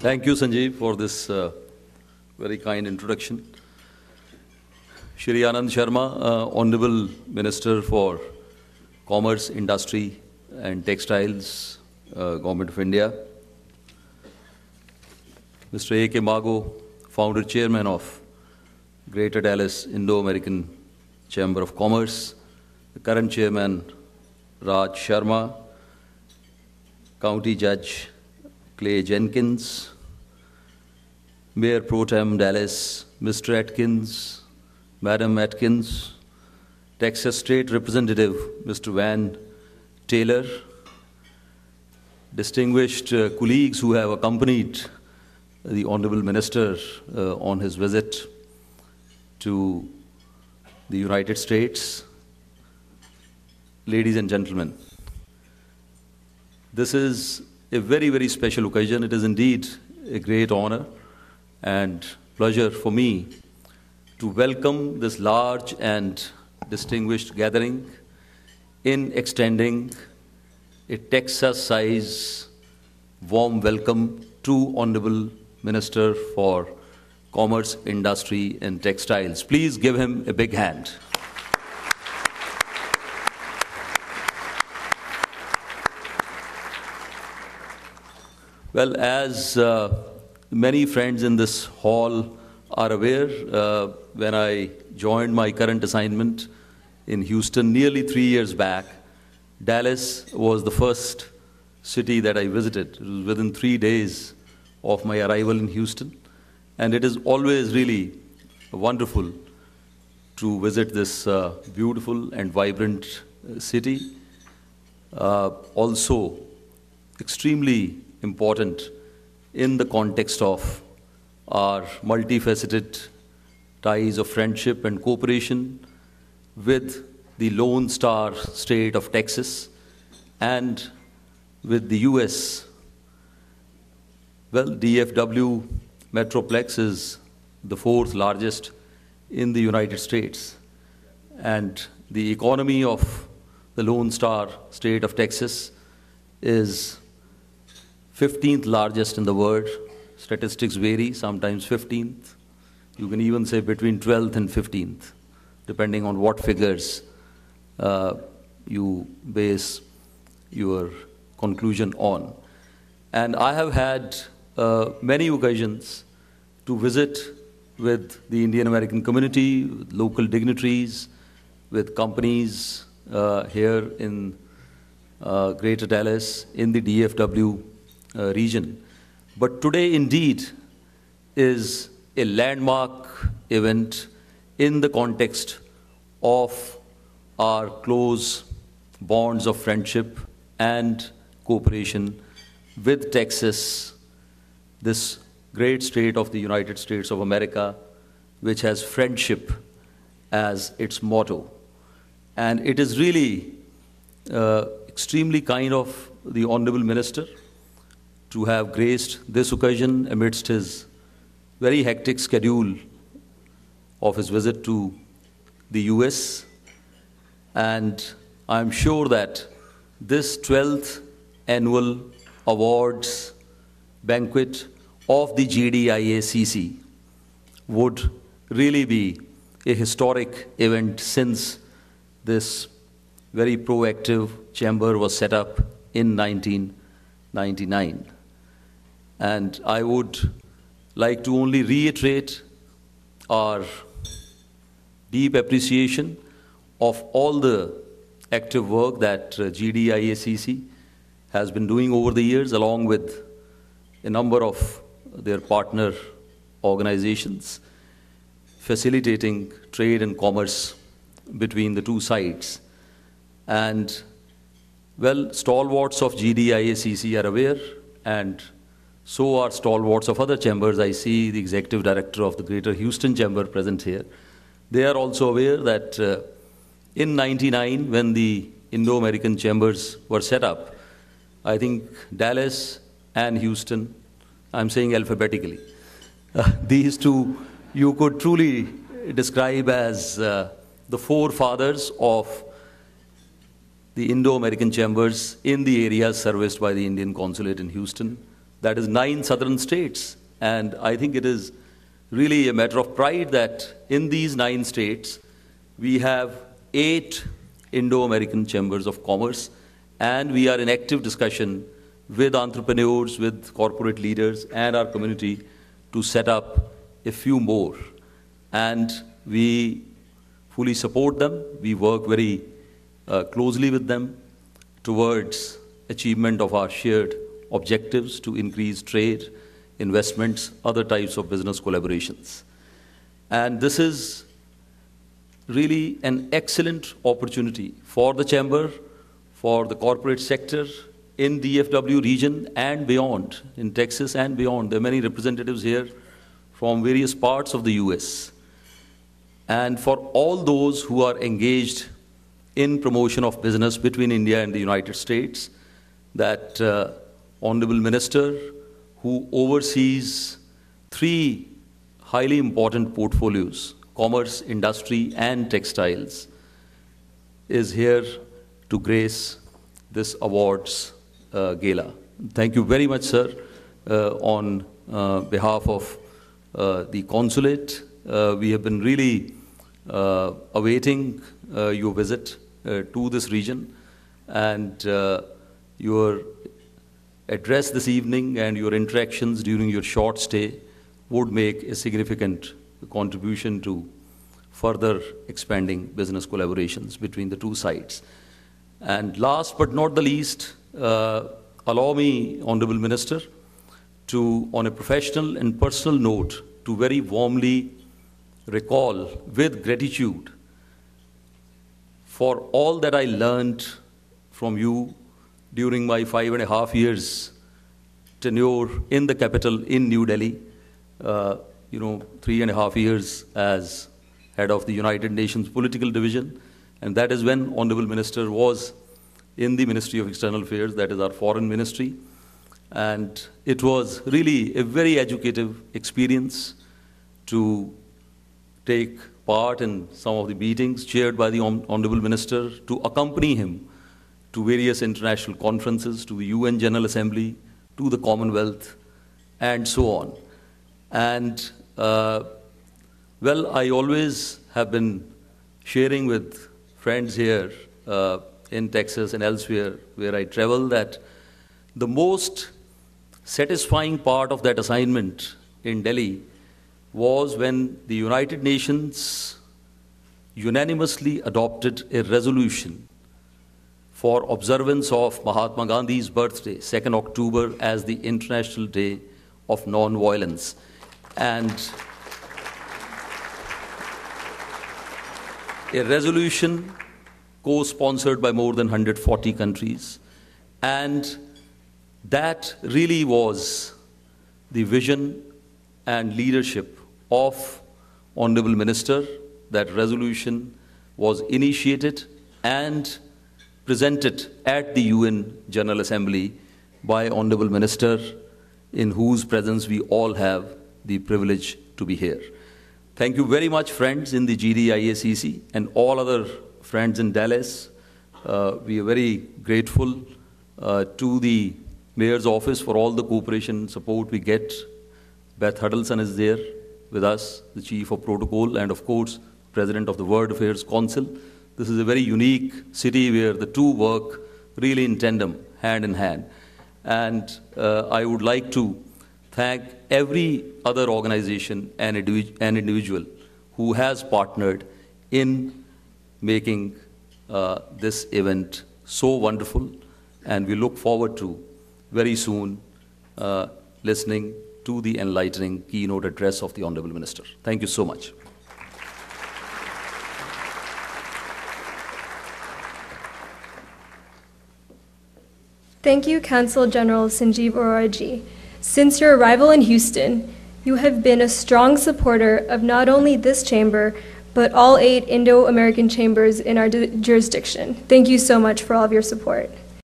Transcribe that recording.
Thank you, Sanjiv, for this very kind introduction. Shri Anand Sharma, Honorable Minister for Commerce, Industry and Textiles, Government of India. Mr. A.K. Mago, Founder Chairman of Greater Dallas Indo-American Chamber of Commerce. The current Chairman, Raj Sharma. County Judge, Clay Jenkins, Mayor Pro Tem Dallas, Mr. Atkins, Madam Atkins, Texas State Representative, Mr. Van Taylor, distinguished colleagues who have accompanied the Honorable Minister on his visit to the United States, ladies and gentlemen. This is a very, very special occasion. It is indeed a great honor and pleasure for me to welcome this large and distinguished gathering in extending a Texas-size warm welcome to Honorable Minister for Commerce, Industry and Textiles. Please give him a big hand. Well, as many friends in this hall are aware, when I joined my current assignment in Houston nearly 3 years back, Dallas was the first city that I visited. It was within 3 days of my arrival in Houston. And it is always really wonderful to visit this beautiful and vibrant city. Also, extremely important in the context of our multifaceted ties of friendship and cooperation with the Lone Star State of Texas and with the US. Well, DFW Metroplex is the 4th largest in the United States, and the economy of the Lone Star State of Texas is 15th largest in the world. Statistics vary, sometimes 15th. You can even say between 12th and 15th, depending on what figures you base your conclusion on. And I have had many occasions to visit with the Indian American community, with local dignitaries, with companies here in Greater Dallas, in the DFW region. But today indeed is a landmark event in the context of our close bonds of friendship and cooperation with Texas, this great state of the United States of America, which has friendship as its motto. And it is really extremely kind of the Honorable Minister to have graced this occasion amidst his very hectic schedule of his visit to the US. And I'm sure that this 12th annual awards banquet of the GDIACC would really be a historic event, since this very proactive chamber was set up in 1999. And I would like to only reiterate our deep appreciation of all the active work that GDIACC has been doing over the years, along with a number of their partner organizations, facilitating trade and commerce between the two sides. And, well, stalwarts of GDIACC are aware, and so are stalwarts of other chambers. I see the Executive Director of the Greater Houston Chamber present here. They are also aware that in '99, when the Indo-American Chambers were set up, I think Dallas and Houston, I'm saying alphabetically, these two you could truly describe as the forefathers of the Indo-American Chambers in the areas serviced by the Indian Consulate in Houston, that is 9 southern states. And I think it is really a matter of pride that in these 9 states, we have 8 Indo-American chambers of commerce, and we are in active discussion with entrepreneurs, with corporate leaders, and our community to set up a few more. And we fully support them. We work very closely with them towards achievement of our shared objectives to increase trade, investments, other types of business collaborations. And this is really an excellent opportunity for the Chamber, for the corporate sector in DFW region and beyond, in Texas and beyond. There are many representatives here from various parts of the US. And for all those who are engaged in promotion of business between India and the United States, that Honorable Minister, who oversees 3 highly important portfolios, commerce, industry, and textiles, is here to grace this awards gala. Thank you very much, sir, on behalf of the consulate. We have been really awaiting your visit to this region, and your address this evening and your interactions during your short stay would make a significant contribution to further expanding business collaborations between the 2 sides. And last but not the least, allow me, Honorable Minister, to, on a professional and personal note, to very warmly recall with gratitude for all that I learned from you during my 5.5 years tenure in the capital in New Delhi. 3.5 years as head of the United Nations Political Division, and that is when Honorable Minister was in the Ministry of External Affairs, that is our foreign ministry. And it was really a very educative experience to take part in some of the meetings chaired by the Honorable Minister, to accompany him to various international conferences, to the UN General Assembly, to the Commonwealth, and so on. And, well, I always have been sharing with friends here in Texas and elsewhere where I travel that the most satisfying part of that assignment in Delhi was when the United Nations unanimously adopted a resolution for observance of Mahatma Gandhi's birthday, 2nd October, as the International Day of Non-Violence. And a resolution co-sponsored by more than 140 countries. And that really was the vision and leadership of Honorable Minister. That resolution was initiated and presented at the UN General Assembly by Honorable Minister, in whose presence we all have the privilege to be here. Thank you very much, friends in the GDIACC and all other friends in Dallas. We are very grateful to the Mayor's Office for all the cooperation and support we get. Beth Huddleston is there with us, the Chief of Protocol, and of course, President of the World Affairs Council. This is a very unique city where the 2 work really in tandem, hand in hand. And I would like to thank every other organization and individual who has partnered in making this event so wonderful. And we look forward to very soon listening to the enlightening keynote address of the Honorable Minister. Thank you so much. Thank you, Consul General Sanjiv Aurora ji. Since your arrival in Houston, you have been a strong supporter of not only this chamber, but all 8 Indo-American chambers in our jurisdiction. Thank you so much for all of your support.